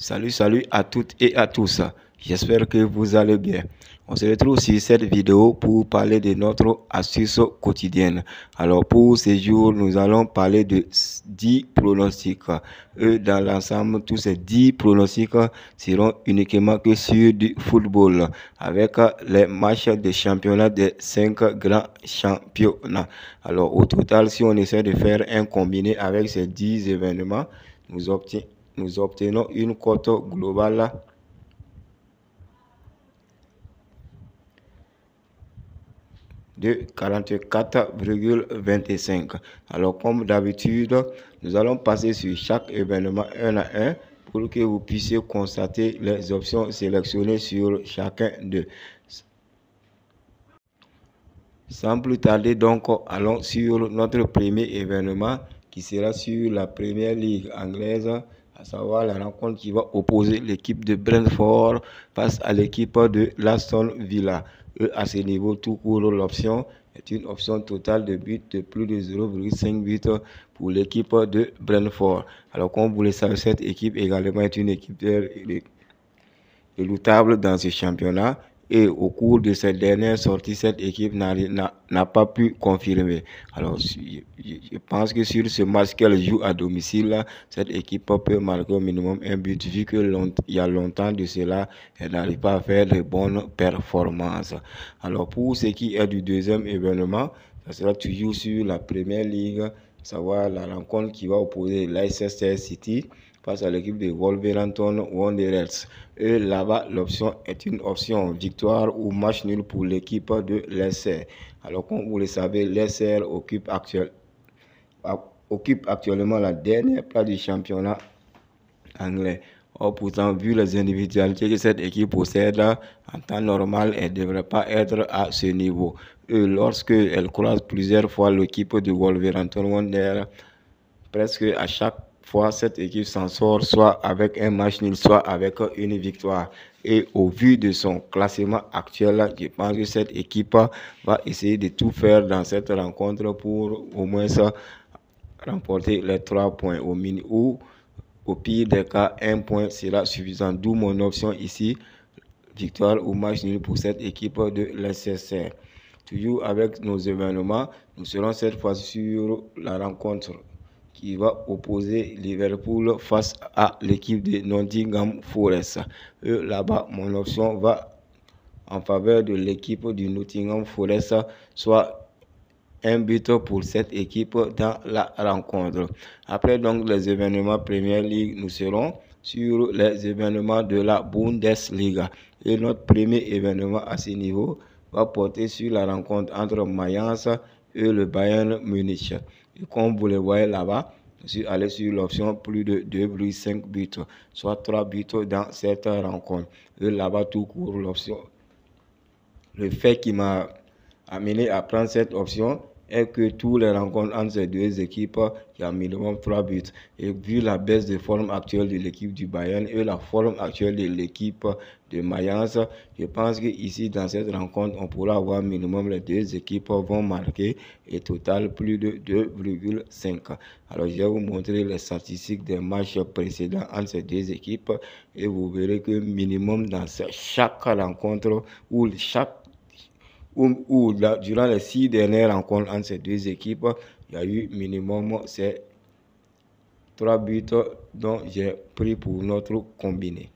Salut à toutes et à tous. J'espère que vous allez bien. On se retrouve sur cette vidéo pour parler de notre astuce quotidienne. Alors pour ce jour, nous allons parler de 10 pronostics. Dans l'ensemble, tous ces 10 pronostics seront uniquement que sur du football avec les matchs de championnat des 5 grands championnats. Alors au total, si on essaie de faire un combiné avec ces 10 événements, nous obtenons une cote globale de 44,25. Alors comme d'habitude, nous allons passer sur chaque événement un à un pour que vous puissiez constater les options sélectionnées sur chacun d'eux. Sans plus tarder, donc, allons sur notre premier événement qui sera sur la première ligue anglaise, à savoir la rencontre qui va opposer l'équipe de Brentford face à l'équipe de l'Aston Villa. À ce niveau, tout court, l'option est une option totale de but de plus de 0,5 buts pour l'équipe de Brentford. Alors, comme vous le savez, cette équipe également est une équipe redoutable dans ce championnat. Et au cours de cette dernière sortie, cette équipe n'a pas pu confirmer. Alors, je pense que sur ce match qu'elle joue à domicile, cette équipe peut marquer au minimum un but, vu qu'il y a longtemps de cela, elle n'arrive pas à faire de bonnes performances. Alors, pour ce qui est du deuxième événement, ça sera toujours sur la première ligue, savoir la rencontre qui va opposer Leicester City face à l'équipe de Wolverhampton Wanderers. Et là-bas, l'option est une option victoire ou match nul pour l'équipe de Leicester. Alors, comme vous le savez, Leicester occupe actuellement la dernière place du championnat anglais. Or, pourtant, vu les individualités que cette équipe possède, en temps normal, elle ne devrait pas être à ce niveau. Et lorsque elle croise plusieurs fois l'équipe de Wolverhampton Wanderers, presque à chaque fois, cette équipe s'en sort soit avec un match nul, soit avec une victoire. Et au vu de son classement actuel, je pense que cette équipe va essayer de tout faire dans cette rencontre pour au moins remporter les 3 points au mini ou au pire des cas, 1 point sera suffisant. D'où mon option ici, victoire ou match nul pour cette équipe de Leicester. Toujours avec nos événements, nous serons cette fois sur la rencontre qui va opposer Liverpool face à l'équipe de Nottingham Forest. Là-bas, mon option va en faveur de l'équipe du Nottingham Forest, soit un but pour cette équipe dans la rencontre. Après donc les événements Premier League, nous serons sur les événements de la Bundesliga. Et notre premier événement à ce niveau va porter sur la rencontre entre Mayence et le Bayern Munich. Et comme vous le voyez là-bas, je suis allé sur l'option plus de 2,5 buts, soit 3 buts dans cette rencontre. Et là-bas, tout court, l'option. Le fait qui m'a amené à prendre cette option est que tous les rencontres entre ces deux équipes, il y a minimum 3 buts. Et vu la baisse de forme actuelle de l'équipe du Bayern et la forme actuelle de l'équipe de Mayence, je pense qu'ici, dans cette rencontre, on pourra avoir minimum les deux équipes vont marquer et total plus de 2,5. Alors, je vais vous montrer les statistiques des matchs précédents entre ces deux équipes et vous verrez que minimum dans chaque rencontre ou durant les 6 dernières rencontres entre ces deux équipes, il y a eu minimum ces 3 buts dont j'ai pris pour notre combiné.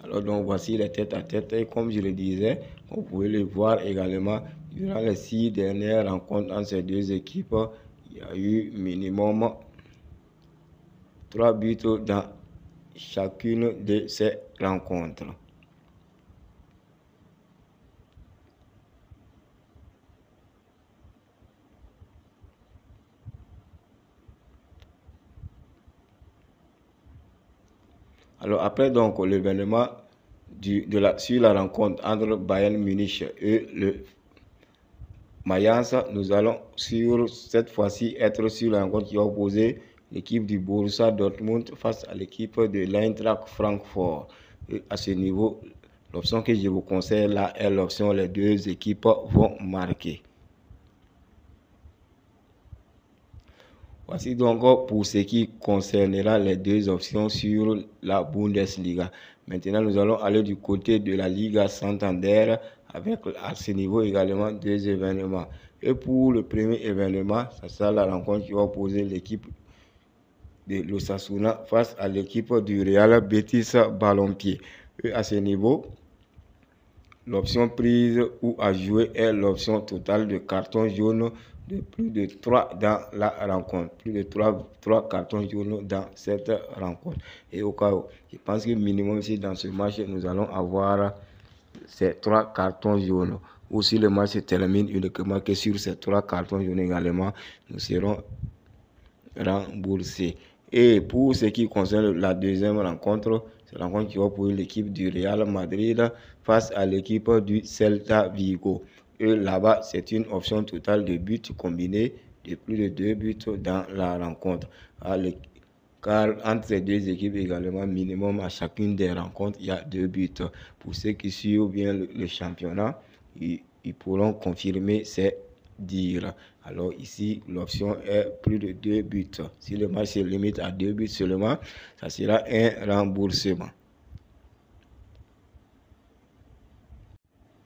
Alors donc voici les têtes à tête et comme je le disais, vous pouvez le voir également durant les 6 dernières rencontres entre ces deux équipes, il y a eu minimum 3 buts dans chacune de ces rencontres. Alors après donc l'événement sur la rencontre entre Bayern Munich et le Mayence, nous allons sur cette fois-ci être sur la rencontre qui va opposer l'équipe du Borussia Dortmund face à l'équipe de l'Eintracht Francfort. Et à ce niveau, L'option que je vous conseille là est l'option les deux équipes vont marquer. Voici donc pour ce qui concernera les deux options sur la Bundesliga. Maintenant, nous allons aller du côté de la Liga Santander avec à ce niveau également deux événements. Et pour le premier événement, ça sera la rencontre qui va opposer l'équipe de l'Osasuna face à l'équipe du Real Betis Ballon-Pied. Et à ce niveau, l'option prise ou à jouer est l'option totale de cartons jaunes de plus de 3 dans la rencontre. Plus de 3 cartons jaunes dans cette rencontre. Et au cas où, je pense que minimum ici dans ce match, nous allons avoir ces 3 cartons jaunes. Ou si le match se termine uniquement que sur ces 3 cartons jaunes également, nous serons remboursés. Et pour ce qui concerne la deuxième rencontre, c'est la rencontre qui va pour l'équipe du Real Madrid face à l'équipe du Celta Vigo. Et là-bas, c'est une option totale de buts combinés de plus de 2 buts dans la rencontre. Car entre ces deux équipes également, minimum à chacune des rencontres, il y a 2 buts. Pour ceux qui suivent bien le championnat, ils pourront confirmer ces dires. Alors ici, l'option est plus de 2 buts. Si le match se limite à 2 buts seulement, ça sera un remboursement.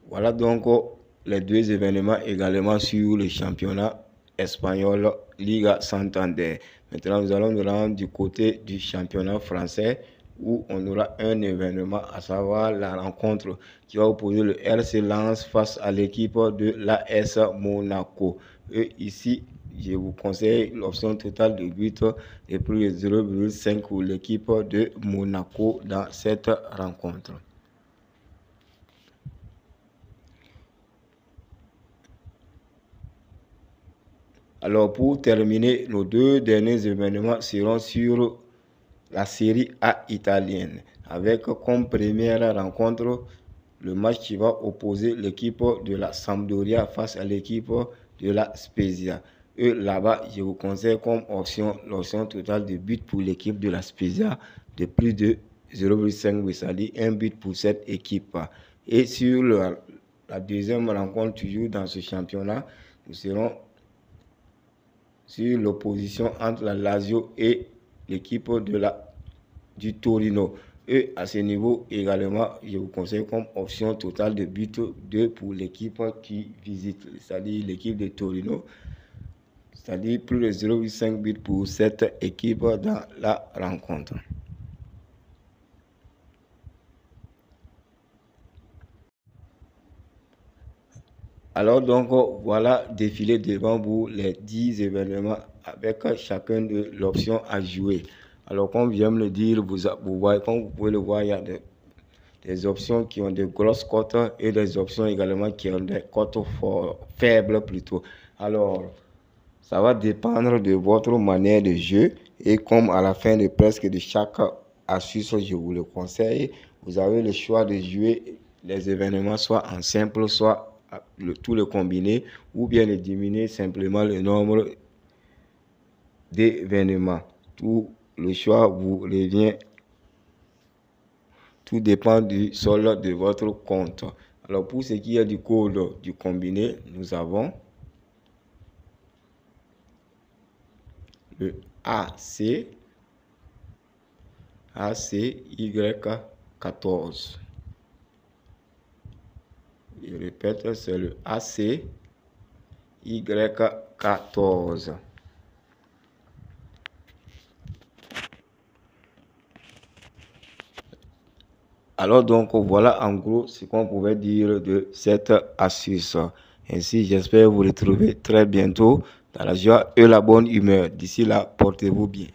Voilà donc les deux événements également sur le championnat espagnol Liga Santander. Maintenant, nous allons nous rendre du côté du championnat français où on aura un événement, à savoir la rencontre qui va opposer le RC Lens face à l'équipe de l'AS Monaco. Et ici, je vous conseille l'option totale de but de plus de 0,5 pour l'équipe de Monaco dans cette rencontre. Alors pour terminer, nos deux derniers événements seront sur la Série A italienne, avec comme première rencontre le match qui va opposer l'équipe de la Sampdoria face à l'équipe de la Spezia. Et là-bas, je vous conseille comme option l'option totale de but pour l'équipe de la Spezia de plus de 0,5, c'est-à-dire un but pour cette équipe. Et sur la deuxième rencontre, toujours dans ce championnat, nous serons sur l'opposition entre la Lazio et l'équipe du Torino. Et à ce niveau également, je vous conseille comme option totale de but 2 pour l'équipe qui visite, c'est-à-dire l'équipe de Torino, c'est-à-dire plus de 0,5 buts pour cette équipe dans la rencontre. Alors donc, voilà défilé devant vous les 10 événements avec chacun de l'option à jouer. Alors, comme je viens de le dire, vous voyez, comme vous pouvez le voir, il y a des options qui ont de grosses cotes et des options également qui ont des cotes faibles plutôt. Alors, ça va dépendre de votre manière de jeu et comme à la fin de presque de chaque astuce, je vous le conseille, vous avez le choix de jouer les événements soit en simple, soit tout le combiné ou bien de diminuer simplement le nombre d'événements. Tout le choix vous revient. Tout dépend du solde de votre compte. Alors pour ce qui est du code du combiné, nous avons le ACY14. Je répète, c'est le ACY14. Alors donc voilà en gros ce qu'on pouvait dire de cette astuce. Ainsi j'espère vous retrouver très bientôt dans la joie et la bonne humeur. D'ici là, portez-vous bien.